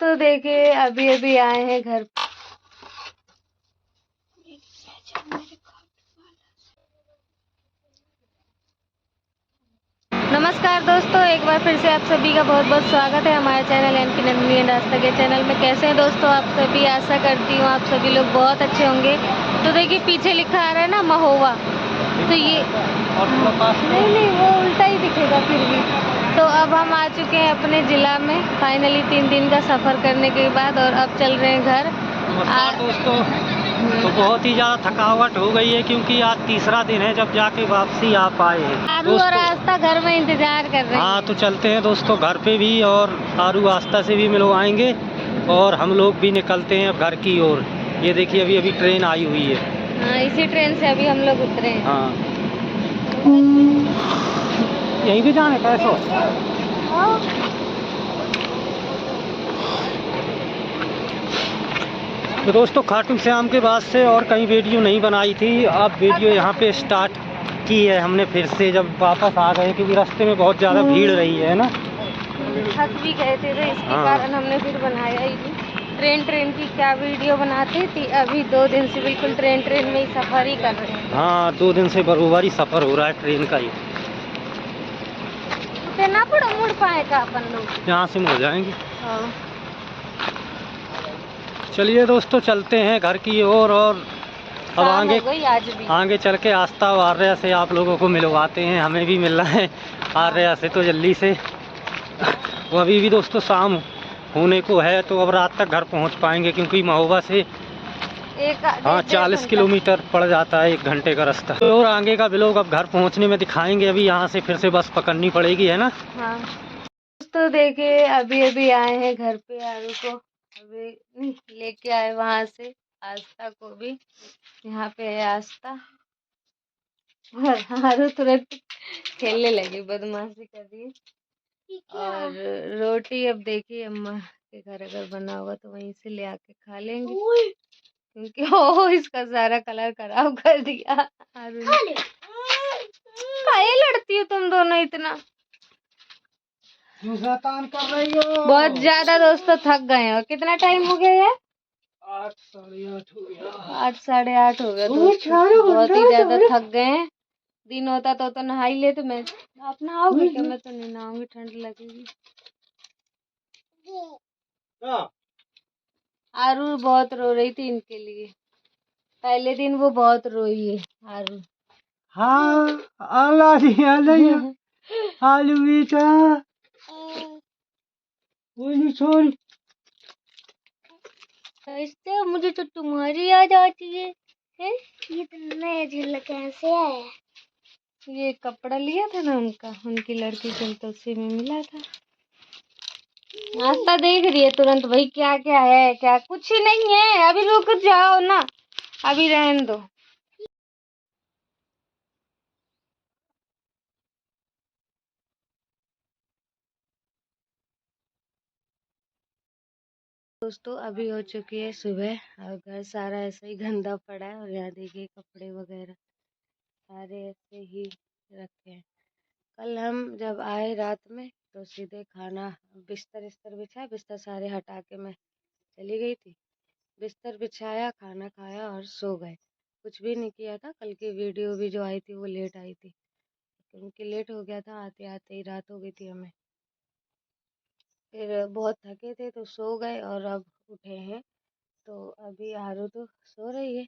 दोस्तों देखिए अभी अभी आए हैं घर। नमस्कार दोस्तों, एक बार फिर से आप सभी का बहुत बहुत स्वागत है हमारे चैनल एनपी नंदिनी एंड रास्ता के चैनल में। कैसे हैं दोस्तों आप सभी? आशा करती हूँ आप सभी लोग बहुत अच्छे होंगे। तो देखिए पीछे लिखा आ रहा है ना महोबा, तो ये नहीं वो उल्टा ही दिखेगा फिर भी। तो अब हम आ चुके हैं अपने ज़िला में फाइनली 3 दिन का सफ़र करने के बाद, और अब चल रहे हैं घर। नमस्कार दोस्तों, तो बहुत ही ज़्यादा थकावट हो गई है क्योंकि आज तीसरा दिन है जब जाके वापसी आ पाए हैं। आरू और आस्था घर में इंतजार कर रहे हैं। हाँ तो चलते हैं दोस्तों घर पे भी, और आरू आस्था से भी मिलवाएंगे और हम लोग भी निकलते हैं अब घर की ओर। ये देखिए अभी अभी ट्रेन आई हुई है। हाँ इसी ट्रेन से अभी हम लोग उतरे हैं। हाँ यहीं भी जाने कैसो। तो दोस्तों खाटू श्याम के बाद से और कहीं वीडियो नहीं बनाई थी, अब वीडियो यहाँ पे स्टार्ट की है हमने फिर से जब वापस आ गए, क्योंकि रास्ते में बहुत ज़्यादा भीड़ रही है ना। थक भी गए थे तो इसके कारण हमने फिर बनाया ही नहीं। ट्रेन की क्या वीडियो बनाते थी, अभी 2 दिन से बिल्कुल ट्रेन में ही सफ़र ही कर रहे हैं। हाँ 2 दिन से बरोबर ही सफ़र हो रहा है ट्रेन का ही। ना मुड़ पाएगा अपन लोग, यहाँ से मुड़ जाएंगे। हाँ। चलिए दोस्तों चलते हैं घर की ओर, और अब आगे चल के आस्था और आर्या से आप लोगों को मिलवाते हैं। हमें भी मिलना है आर्या से तो जल्दी से। वो अभी भी दोस्तों शाम होने को है, तो अब रात तक घर पहुंच पाएंगे क्योंकि महोबा से 40 किलोमीटर पड़ जाता है, 1 घंटे का रास्ता। तो और आगे का ब्लॉग अब घर पहुंचने में दिखाएंगे। अभी यहाँ से फिर से बस पकड़नी पड़ेगी, है ना। हाँ दोस्तों देखिए अभी अभी आए हैं घर पे। आरू को अभी लेके आए वहां से, आस्था को भी। यहाँ पे है आस्था और आरू तुरंत खेलने लगी, बदमाशी कर रही है। और रोटी अब देखिए अम्मा के घर अगर बना होगा तो वहीं से ले आके खा लेंगे, क्योंकि ओ इसका सारा कलर खराब कर दिया आरू ने। काहे लड़ती हो तुम दोनों इतना? शैतान कर रही हो। बहुत ज्यादा दोस्तों थक गए हैं। और कितना टाइम हो गया है? 8 साढ़े 8 हो गया। 8 साढ़े 8 हो गया दोस्तों, बहुत ही ज्यादा थक गए हैं। दिन होता तो नहा ही लेते। मैं आप नहाओगे क्या? मैं तो नहीं नहाऊंगी, ठंड लगेगी। आरू बहुत रो रही थी इनके लिए। पहले दिन वो बहुत रोई है आरू। हाँ आला जी आलू बेटा छोड़। ऐसे मुझे तो तुम्हारी याद आती है। ये तो नया झूला कैसे आया? ये कपड़ा लिया था ना उनकी लड़की के, तो उसी में मिला था। नाश्ता देख रही है तुरंत, भाई क्या क्या है? क्या कुछ ही नहीं है, अभी रुक जाओ ना, अभी रहने दो। दोस्तों अभी हो चुकी है सुबह, और घर सारा ऐसे ही गंदा पड़ा है। और यहाँ देखिए कपड़े वगैरह सारे ऐसे ही रखे हैं। कल हम जब आए रात में तो सीधे खाना, बिस्तर बिछाया, बिस्तर सारे हटा के मैं चली गई थी। बिस्तर बिछाया, खाना खाया और सो गए। कुछ भी नहीं किया था। कल की वीडियो भी जो आई थी वो लेट आई थी, क्योंकि लेट हो गया था, आते आते ही रात हो गई थी हमें। फिर बहुत थके थे तो सो गए, और अब उठे हैं। तो अभी आरू तो सो रही है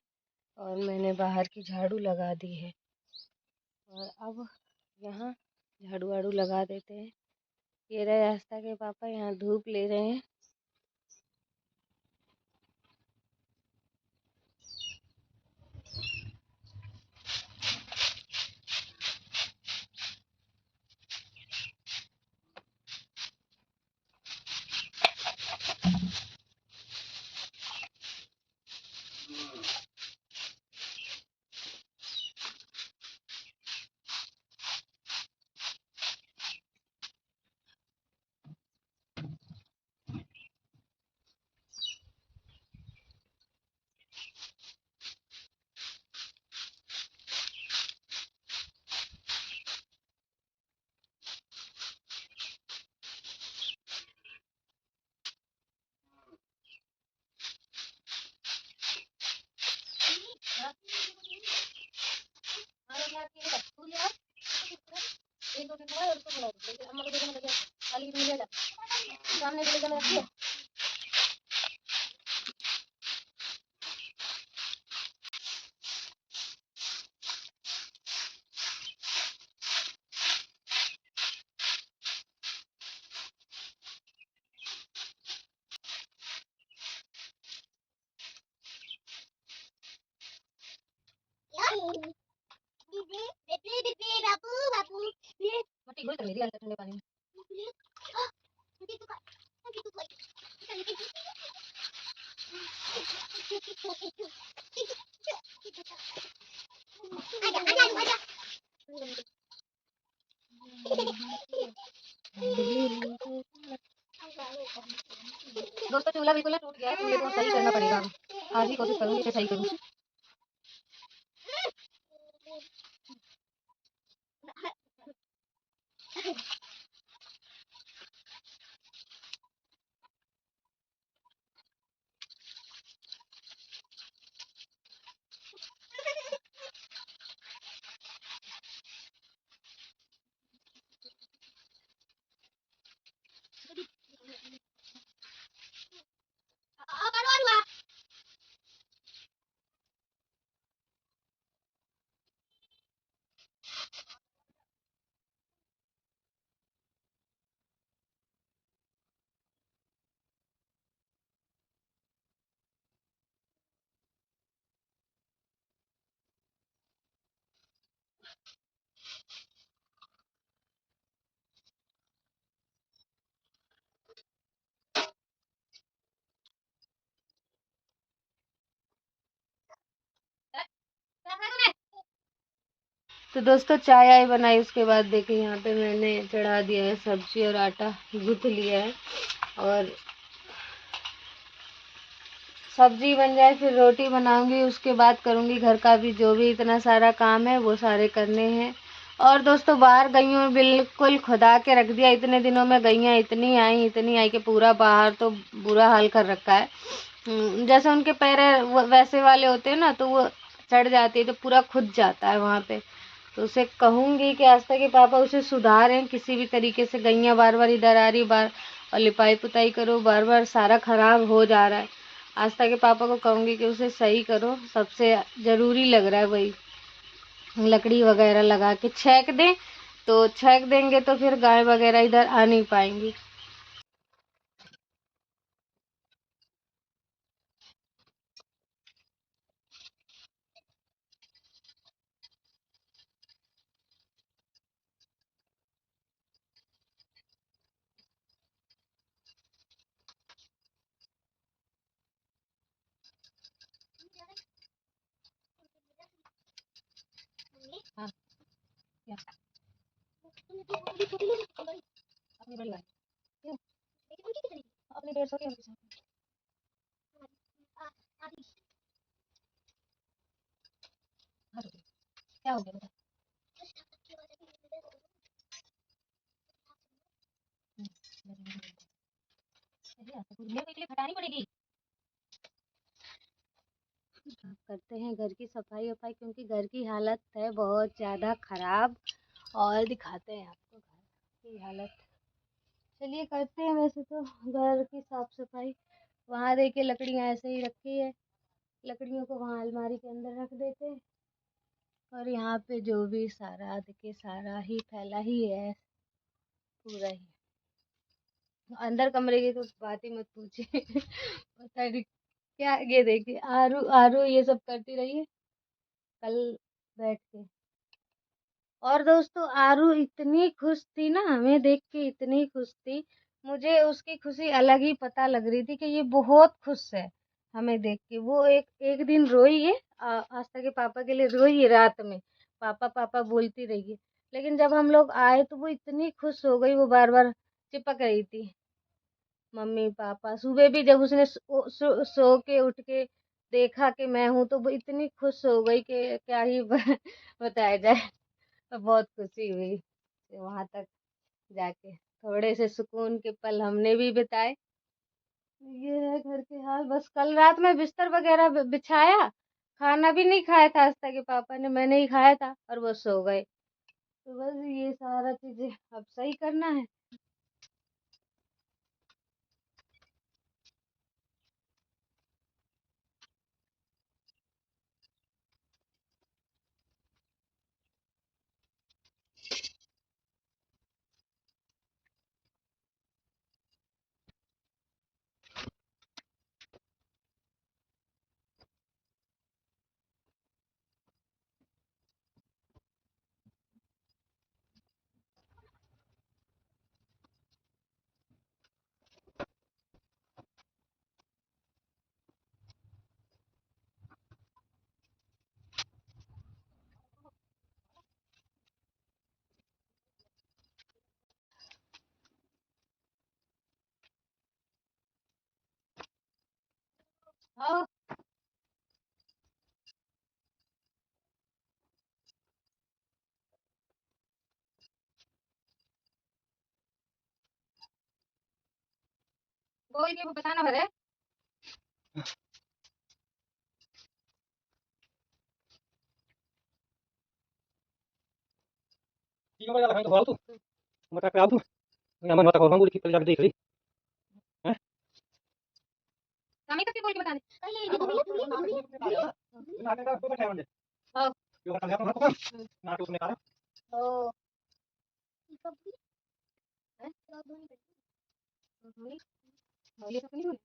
और मैंने बाहर की झाड़ू लगा दी है। और अब यहाँ झाड़ू वाड़ू लगा देते हैं। ये रहे आस्था के पापा, यहाँ धूप ले रहे हैं। दोस्तों चूल्हा बिल्कुल टूट गया है, चूल्हे को सही करना पड़ेगा। आज ही कोशिश करूंगी कि सही करूँ। तो दोस्तों चाय आय बनाई, उसके बाद देखिए यहाँ पे मैंने चढ़ा दिया है सब्जी और आटा गूँथ लिया है, और सब्जी बन जाए फिर रोटी बनाऊंगी। उसके बाद करूंगी घर का भी जो भी इतना सारा काम है वो सारे करने हैं। और दोस्तों बाहर गईयों बिल्कुल खुदा के रख दिया, इतने दिनों में गईयाँ इतनी आई कि पूरा बाहर तो बुरा हाल कर रखा है। जैसे उनके पैर वैसे वाले होते हैं ना, तो वो चढ़ जाती है तो पूरा खुद जाता है वहाँ पे। तो उसे कहूँगी कि आस्था के पापा उसे सुधारें किसी भी तरीके से। गईयाँ बार बार इधर आ रही, बार और लिपाई पुताई करो, बार बार सारा खराब हो जा रहा है। आस्था के पापा को कहूँगी कि उसे सही करो, सबसे ज़रूरी लग रहा है वही। लकड़ी वगैरह लगा के छेक दें, तो छेक देंगे तो फिर गाय वगैरह इधर आ नहीं पाएंगी। हाँ, क्या? अपनी बड़ी गाय क्यों? अपनी 150 की उनकी 100 हाँ, तो क्या हो गया बता? चलिए आपको मेरे को इसलिए खटानी पड़ेगी। करते हैं घर की सफाई वफाई, क्योंकि घर की हालत है बहुत ज़्यादा ख़राब, और दिखाते हैं आपको घर की हालत। चलिए करते हैं। वैसे तो घर की साफ सफाई, वहाँ देखिए लकड़ियाँ ऐसे ही रखी है, लकड़ियों को वहाँ अलमारी के अंदर रख देते हैं। और यहाँ पे जो भी सारा देखिए सारा ही फैला ही है पूरा ही। अंदर कमरे की तो बात ही मत पूछिए पता नहीं क्या। ये देखिए आरू आरू ये सब करती रही है कल बैठ के। और दोस्तों आरू इतनी खुश थी ना, हमें देख के इतनी खुश थी, मुझे उसकी खुशी अलग ही पता लग रही थी कि ये बहुत खुश है हमें देख के। वो एक एक दिन रोई है, आस्था के पापा के लिए रोई है रात में, पापा पापा बोलती रही है। लेकिन जब हम लोग आए तो वो इतनी खुश हो गई, वो बार बार चिपक रही थी मम्मी पापा। सुबह भी जब उसने सो के उठ के देखा कि मैं हूँ, तो वो इतनी खुश हो गई कि क्या ही बताया जाए। तो बहुत खुशी हुई वहां तक जाके, थोड़े से सुकून के पल हमने भी बिताए। ये है घर के हाल। बस कल रात में बिस्तर वगैरह बिछाया, खाना भी नहीं खाया था आस्था के पापा ने, मैंने ही खाया था, और वो सो गए। तो बस ये सारा चीजें अब सही करना है। हाँ वो ये बताना भरे। ठीक है भाई, तो बोल तू मत पे आ तू मैं मन मत को बोल की पहले जाके देख ली हैं हमें कैसे बोल के बता दे पहले ये नाटक का तो बैठा है हां जो कर लिया तो नाटक उसने कहा ओ कब भी है तो धोनी ये सब नहीं होने।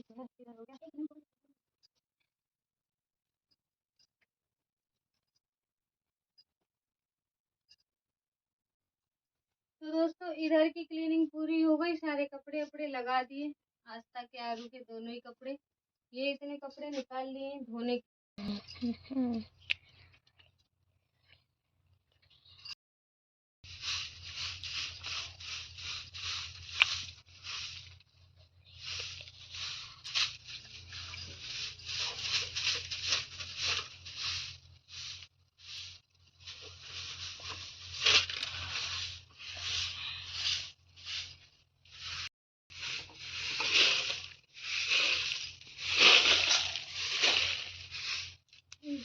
हो गया। तो दोस्तों इधर की क्लीनिंग पूरी हो गई, सारे कपड़े वपड़े लगा दिए, आस्था के आरू के दोनों ही कपड़े, ये इतने कपड़े निकाल लिए धोने।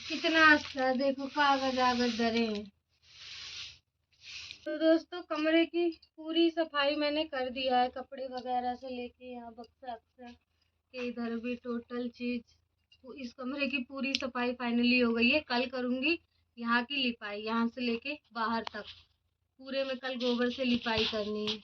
कितना अच्छा देखो कागज आगज धरे हैं। तो दोस्तों कमरे की पूरी सफाई मैंने कर दिया है, कपड़े वगैरह से लेके यहाँ बक्सा अक्सा के इधर भी टोटल चीज। तो इस कमरे की पूरी सफाई फाइनली हो गई है। कल करूंगी यहाँ की लिपाई, यहाँ से लेके बाहर तक पूरे में कल गोबर से लिपाई करनी है।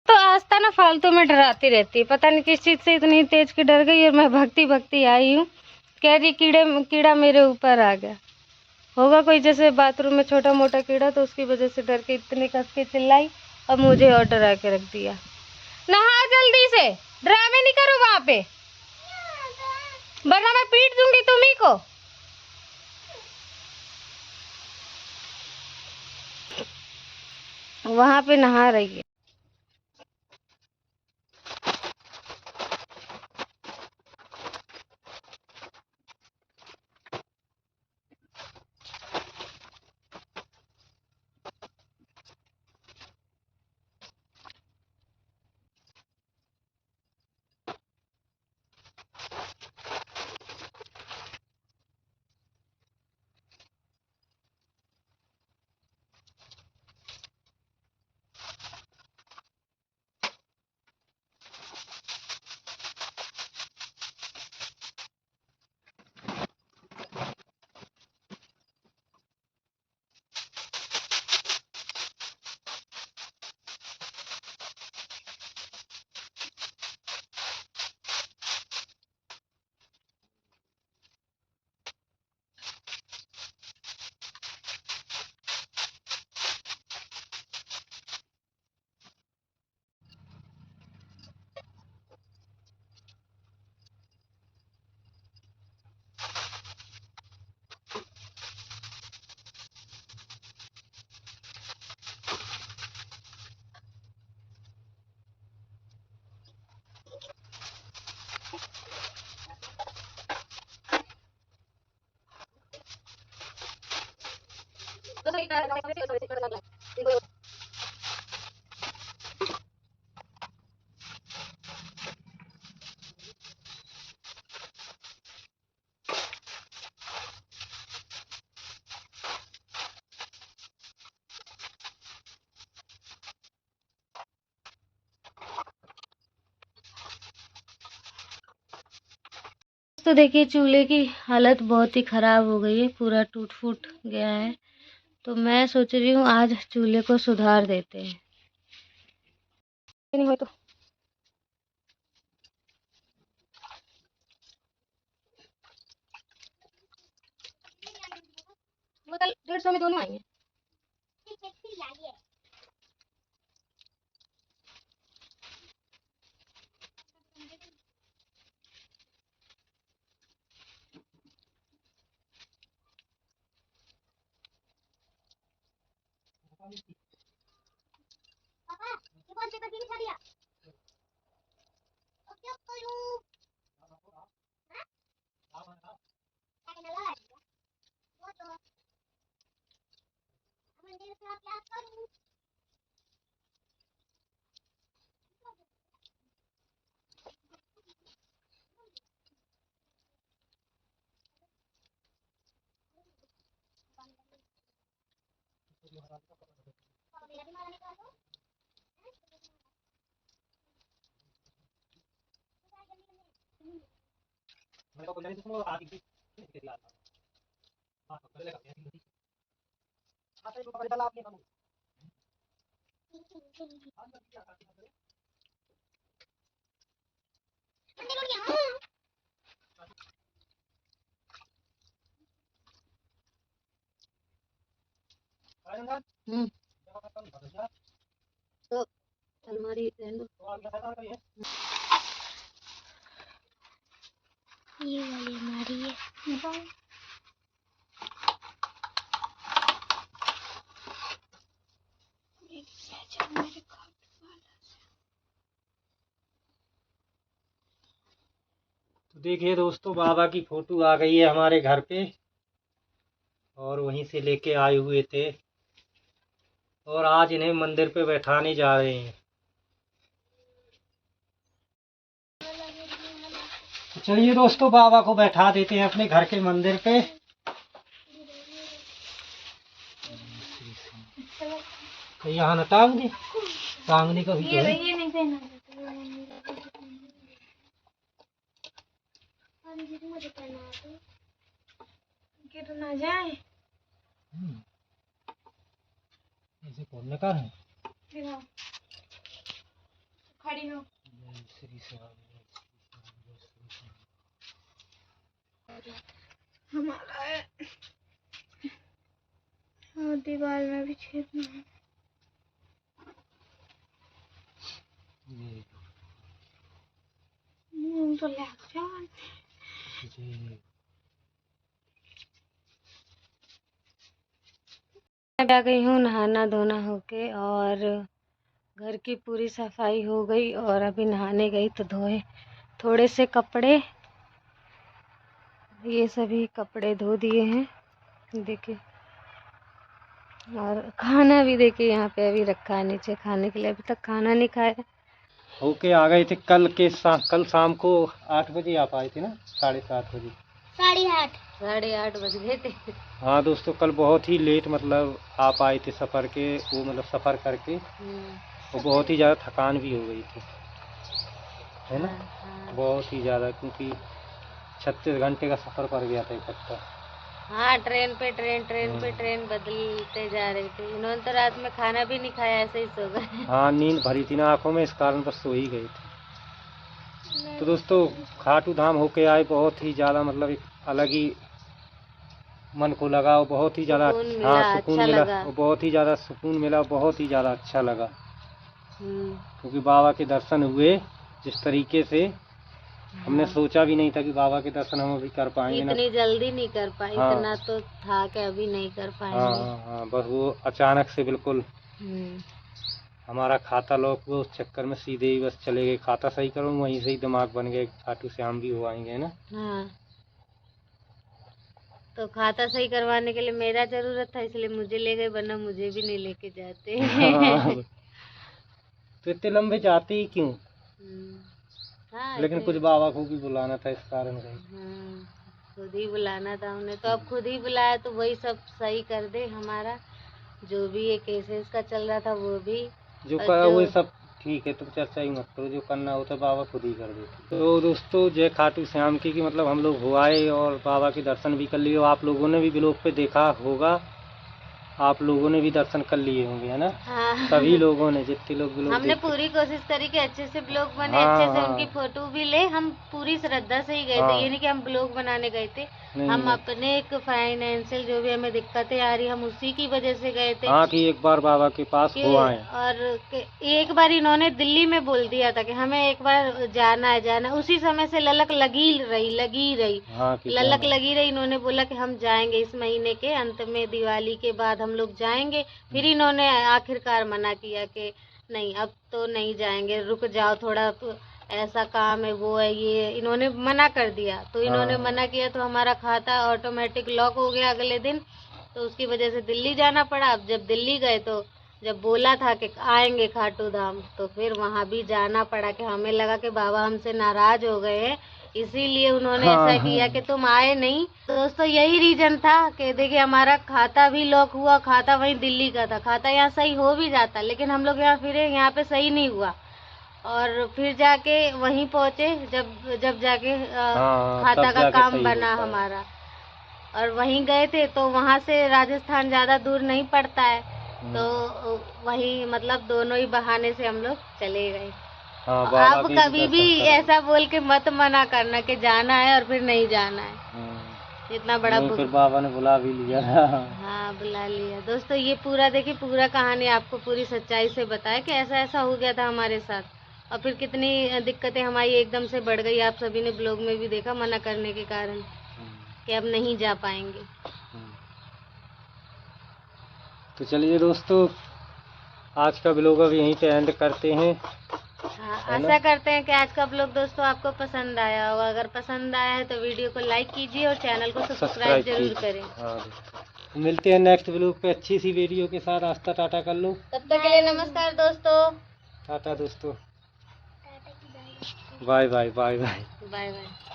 तो आस्था ना फालतू में डराती रहती है, पता नहीं किस चीज से इतनी तेज की डर गई और मैं भगती भगती आई हूँ। कह रही कीड़ा मेरे ऊपर आ गया होगा कोई, जैसे बाथरूम में छोटा मोटा कीड़ा, तो उसकी वजह से डर के इतने कस के चिल्लाई और मुझे और डरा के रख दिया। नहा जल्दी से, ड्रामे नहीं करो वहां पे, वरना मैं पीट दूंगी तुम्ही को। वहां पे नहा रही है। तो देखिए चूल्हे की हालत बहुत ही खराब हो गई है, पूरा टूट फूट गया है। तो मैं सोच रही हूँ आज चूल्हे को सुधार देते हैं। नहीं हो तो बोतल 150 में दोनों आई हैं। तो अलमारी रहने दो। ये वाली अलमारी है। तो देखिए दोस्तों, बाबा की फोटो आ गई है हमारे घर पे, और वहीं से लेके आए हुए थे, और आज इन्हें मंदिर पे बैठाने जा रहे हैं। तो चलिए दोस्तों, बाबा को बैठा देते हैं अपने घर के मंदिर पे। तो यहाँ न टांग टांगने का भी तो है। ये नहीं पहना मुझे पहना तो ना जाए। ऐसे खोलने का है। खड़ी हो। हमारा है और दीवार में भी छेद नहीं। तो लग जाए मैं आ गई हूँ नहाना धोना होके और घर की पूरी सफाई हो गई और अभी नहाने गई तो धोए थोड़े से कपड़े, ये सभी कपड़े धो दिए हैं देखिए। और खाना भी देखिए यहाँ पे अभी रखा है नीचे खाने के लिए, अभी तक खाना नहीं खाया। होके आ गए थे कल शाम को 8 बजे आप आए थे ना, 7:30 बजे, 8:30 बज गए थे। हाँ दोस्तों, कल बहुत ही लेट मतलब आप आए थे सफ़र के, वो मतलब सफ़र करके वो बहुत ही ज़्यादा थकान भी हो गई थी, है ना। हाँ। बहुत ही ज़्यादा, क्योंकि 36 घंटे का सफ़र पड़ गया था इकट्ठा। हाँ, ट्रेन पे ट्रेन बदलते जा रहे थे। इन्होंने तो रात में खाना भी नहीं खाया, ऐसे ही सो गए। हाँ, नींद भरी थी ना आंखों में, इस कारण बस सो ही गए थे। तो दोस्तों खाटू धाम होके आए, बहुत ही ज़्यादा मतलब एक अलग ही मन को लगा और बहुत ही ज़्यादा सुकून मिला, और बहुत ही ज़्यादा सुकून मिला, बहुत ही ज़्यादा अच्छा लगा। क्योंकि बाबा के दर्शन हुए जिस तरीके से हमने सोचा भी नहीं था कि बाबा के दर्शन हम अभी कर पाएंगे, इतनी जल्दी नहीं कर पाए। हाँ, इतना तो था कि अभी नहीं कर पाएंगे। हाँ, बस वो अचानक से बिल्कुल हमारा खाता लॉक हुआ, उस चक्कर में सीधे ही बस चले गए। खाता सही करो, वहीं से ही दिमाग बन गए खाटू श्याम भी हो आएंगे, है ना। हाँ, तो खाता सही करवाने के लिए मेरा जरूरत था, इसलिए मुझे ले गए, वरना मुझे भी नहीं लेके जाते। तो इतने लंबे जाते ही क्यों। हाँ, लेकिन कुछ बाबा को भी बुलाना था, इस कारण गए। खुद ही बुलाना था हमने, तो अब खुद ही बुलाया तो वही सब सही कर दे हमारा, जो भी ये केसेस का चल रहा था वो भी जो करा वो सब ठीक है, तुम चर्चा ही मत करो, जो करना होता बाबा खुद ही कर देते। तो दोस्तों जय खाटू श्याम की मतलब हम लोग हो आए और बाबा के दर्शन भी कर लिए। आप लोगों ने भी ब्लॉग पे देखा होगा, आप लोगों ने भी दर्शन कर लिए होंगे, है ना। हाँ। सभी लोगों ने, जितने लोग ब्लॉग हमने पूरी कोशिश करी कि अच्छे से ब्लॉग बने। हाँ, अच्छे से उनकी फोटो भी ले। हम पूरी श्रद्धा से ही गए थे, ये नहीं कि हम ब्लॉग बनाने गए थे। हम अपने एक फाइनेंशियल जो भी हमें दिक्कतें आ रही, हम उसी की वजह से गए थे। हाँ, कि एक बार बाबा के पास हो आए। और एक बार इन्होंने दिल्ली में बोल दिया था कि हमें एक बार जाना है, उसी समय से ललक लगी रही। हाँ, ललक लगी रही। इन्होंने बोला कि हम जाएंगे इस महीने के अंत में, दिवाली के बाद हम लोग जाएंगे। फिर इन्होंने आखिरकार मना किया कि नहीं अब तो नहीं जाएंगे, रुक जाओ थोड़ा, तो ऐसा काम है वो है ये, इन्होंने मना कर दिया। तो इन्होंने मना किया तो हमारा खाता ऑटोमेटिक लॉक हो गया अगले दिन, तो उसकी वजह से दिल्ली जाना पड़ा। अब जब दिल्ली गए तो जब बोला था कि आएंगे खाटू धाम, तो फिर वहाँ भी जाना पड़ा कि हमें लगा कि बाबा हमसे नाराज हो गए हैं, इसीलिए उन्होंने ऐसा किया कि तुम आए नहीं। तो दोस्तों यही रीजन था कि देखिए हमारा खाता भी लॉक हुआ, खाता वहीं दिल्ली का था। खाता यहाँ सही हो भी जाता, लेकिन हम लोग यहाँ फिरे, यहाँ पे सही नहीं हुआ। और फिर जाके वहीं पहुँचे, जब जाके खाता का काम बना हमारा, और वहीं गए थे। तो वहाँ से राजस्थान ज़्यादा दूर नहीं पड़ता है, तो वहीं मतलब दोनों ही बहाने से हम लोग चले गए। हाँ, आप कभी भी ऐसा बोल के मत मना करना कि जाना है और फिर नहीं जाना है। इतना बड़ा फिर बाबा ने बुला भी लिया। हाँ, बुला लिया। दोस्तों ये पूरा देखिए, पूरा कहानी आपको पूरी सच्चाई से बताया कि ऐसा ऐसा हो गया था हमारे साथ, और फिर कितनी दिक्कतें हमारी एकदम से बढ़ गई। आप सभी ने ब्लॉग में भी देखा, मना करने के कारण कि अब नहीं जा पाएंगे। तो चलिए दोस्तों, आज का ब्लॉग अब यहीं पे एंड करते हैं। हाँ, आशा करते हैं कि आज का ब्लॉग दोस्तों आपको पसंद आया होगा। अगर पसंद आया है तो वीडियो को लाइक कीजिए और चैनल को सब्सक्राइब जरूर करें। हाँ, मिलते हैं नेक्स्ट ब्लॉग पे अच्छी सी वीडियो के साथ। आस्था टाटा कर लो। तब तक के लिए नमस्कार दोस्तों। टाटा दोस्तों, bye bye bye bye bye bye.